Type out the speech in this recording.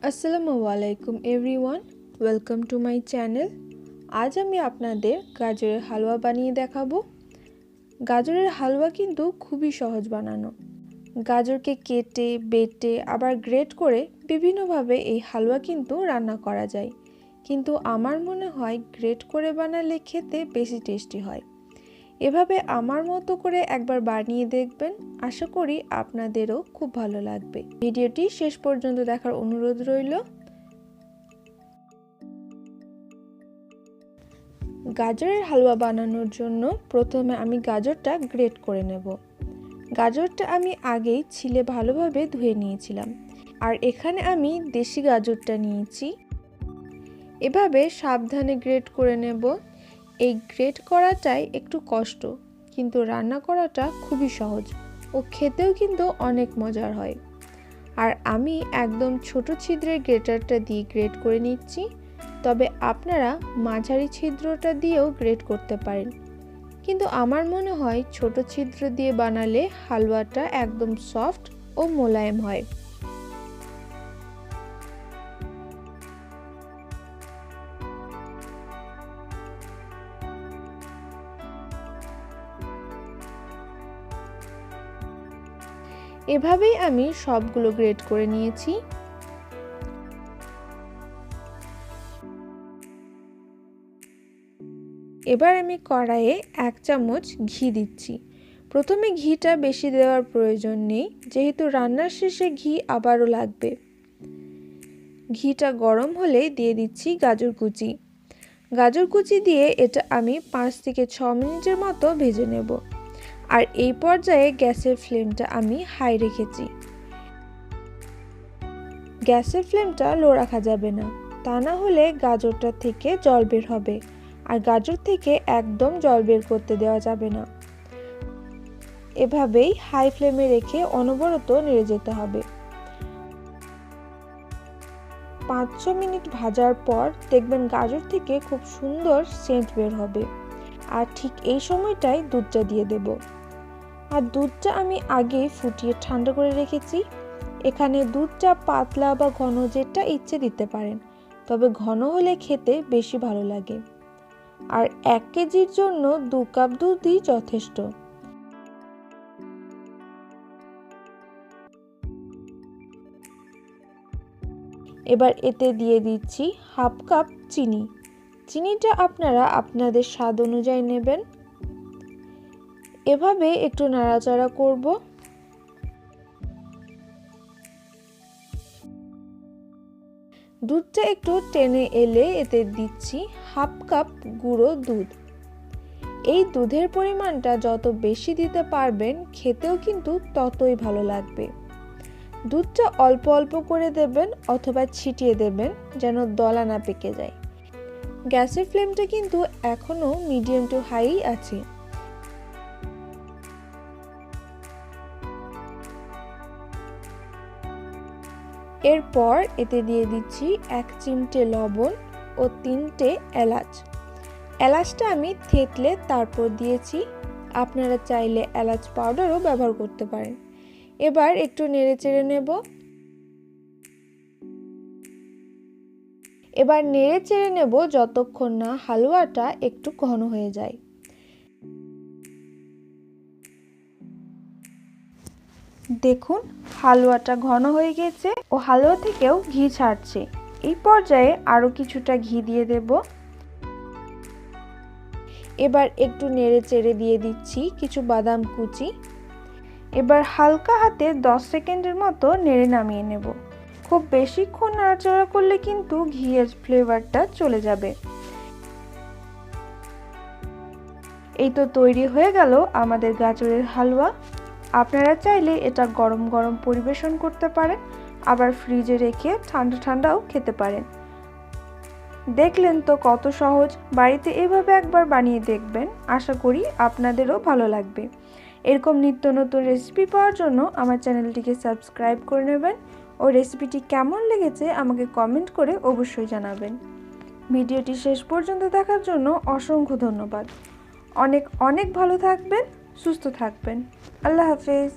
আসসালামু আলাইকুম everyone, welcome to my channel. আজ আমি আপনাদের গাজরের হালুয়া বানিয়ে দেখাবো। গাজরের হালুয়া কিন্তু খুবই সহজ বানানো। গাজরকে কেটে বেটে আবার গ্রেট করে বিভিন্নভাবে এই হালুয়া কিন্তু রান্না করা যায়, কিন্তু আমার মনে হয় গ্রেট করে বানালে খেতে বেশি টেস্টি হয়। এভাবে আমার মতো করে একবার বানিয়ে দেখবেন, আশা করি আপনাদেরও খুব ভালো লাগবে। ভিডিওটি শেষ পর্যন্ত দেখার অনুরোধ রইল। গাজরের হালুয়া বানানোর জন্য প্রথমে আমি গাজরটা গ্রেট করে নেব। গাজরটা আমি আগেই ছিলে ভালোভাবে ধুয়ে নিয়েছিলাম, আর এখানে আমি দেশি গাজরটা নিয়েছি। এভাবে সাবধানে গ্রেট করে নেব। এই গ্রেট করাটাই একটু কষ্ট, কিন্তু রান্না করাটা খুবই সহজ ও খেতেও কিন্তু অনেক মজার হয়। আর আমি একদম ছোট ছিদ্রের গ্রেটারটা দিয়ে গ্রেট করে নিচ্ছি, তবে আপনারা মাঝারি ছিদ্রটা দিয়েও গ্রেট করতে পারেন, কিন্তু আমার মনে হয় ছোট ছিদ্র দিয়ে বানালে হালুয়াটা একদম সফট ও মোলায়েম হয়। এভাবেই আমি সবগুলো গ্রেট করে নিয়েছি। এবার আমি কড়াইয়ে 1 চামচ ঘি দিচ্ছি। প্রথমে ঘিটা বেশি দেওয়ার প্রয়োজন নেই, যেহেতু রান্নার শেষে ঘি আবারও লাগবে। ঘিটা গরম হলে দিয়ে দিচ্ছি গাজর কুচি। গাজর কুচি দিয়ে এটা আমি 5 থেকে 6 মিনিটের মতো ভেজে নেব। আর এই পর্যায়ে গ্যাসের ফ্লেমটা আমি হাই রেখেছি। গ্যাসের ফ্লেমটা লো রাখা যাবে না, তা না হলে গাজরটা থেকে জল বের হবে, আর গাজর থেকে একদম জল বের করতে দেওয়া যাবে না। এভাবেই হাই ফ্লেমে রেখে অনবরত নেড়ে যেতে হবে। 5-6 মিনিট ভাজার পর দেখবেন গাজর থেকে খুব সুন্দর সেন্ট বের হবে। আর ঠিক এই সময়টাই দুধটা দিয়ে দেব। আর দুধটা আমি আগেই ফুটিয়ে ঠান্ডা করে রেখেছি। এখানে দুধটা পাতলা বা ঘন যেটা ইচ্ছে দিতে পারেন, তবে ঘন হলে খেতে বেশি ভালো লাগে। আর 1 কেজির জন্য 2 কাপ দুধই যথেষ্ট। এবার এতে দিয়ে দিচ্ছি হাফ কাপ চিনি। চিনিটা আপনারা আপনাদের স্বাদ অনুযায়ী নেবেন। এভাবে একটু নাড়াচাড়া করব। দুধটা একটু টেনে এলে এতে দিচ্ছি হাফ কাপ গুঁড়ো দুধ। এই দুধের পরিমাণটা যত বেশি দিতে পারবেন খেতেও কিন্তু ততই ভালো লাগবে। দুধটা অল্প অল্প করে দেবেন অথবা ছিটিয়ে দেবেন, যেন দলা না পেকে যায়। গ্যাসের ফ্লেমটা কিন্তু এখনো মিডিয়াম টু হাই আছে। এরপর এতে দিয়ে দিচ্ছি 1 চিমটে লবণ ও 3টে এলাচ। এলাচটা আমি থেতলে তারপর দিয়েছি, আপনারা চাইলে এলাচ পাউডারও ব্যবহার করতে পারেন। এবার একটু নেড়ে চেড়ে নেব। যতক্ষণ না হালুয়াটা একটু ঘন হয়ে যায়। দেখুন হালুয়াটা ঘন হয়ে গেছে ও হালুয়া থেকেও ঘি ছাড়ছে। এই পর্যায়ে আরো কিছুটা ঘি দিয়ে দেব। এবার একটু নেড়ে চেড়ে দিয়ে দিচ্ছি কিছু বাদাম কুচি। এবার হালকা হাতে 10 সেকেন্ডের মতো নেড়ে নামিয়ে নেব। খুব বেশিক্ষণ নাড়াচাড়া করলে কিন্তু ঘিয়ের ফ্লেভারটা চলে যাবে। এই তো তৈরি হয়ে গেল আমাদের গাজরের হালুয়া। আপনারা চাইলে এটা গরম গরম পরিবেশন করতে পারেন, আবার ফ্রিজে রেখে ঠান্ডা ঠান্ডাও খেতে পারেন। দেখলেন তো কত সহজ। বাড়িতে এভাবে একবার বানিয়ে দেখবেন, আশা করি আপনাদেরও ভালো লাগবে। এরকম নিত্য নতুন রেসিপি পাওয়ার জন্য আমার চ্যানেলটিকে সাবস্ক্রাইব করে নেবেন ও রেসিপিটি কেমন লেগেছে আমাকে কমেন্ট করে অবশ্যই জানাবেন। ভিডিওটি শেষ পর্যন্ত দেখার জন্য অসংখ্য ধন্যবাদ। অনেক অনেক ভালো থাকবেন, সুস্থ থাকবেন। আল্লাহ হাফেজ।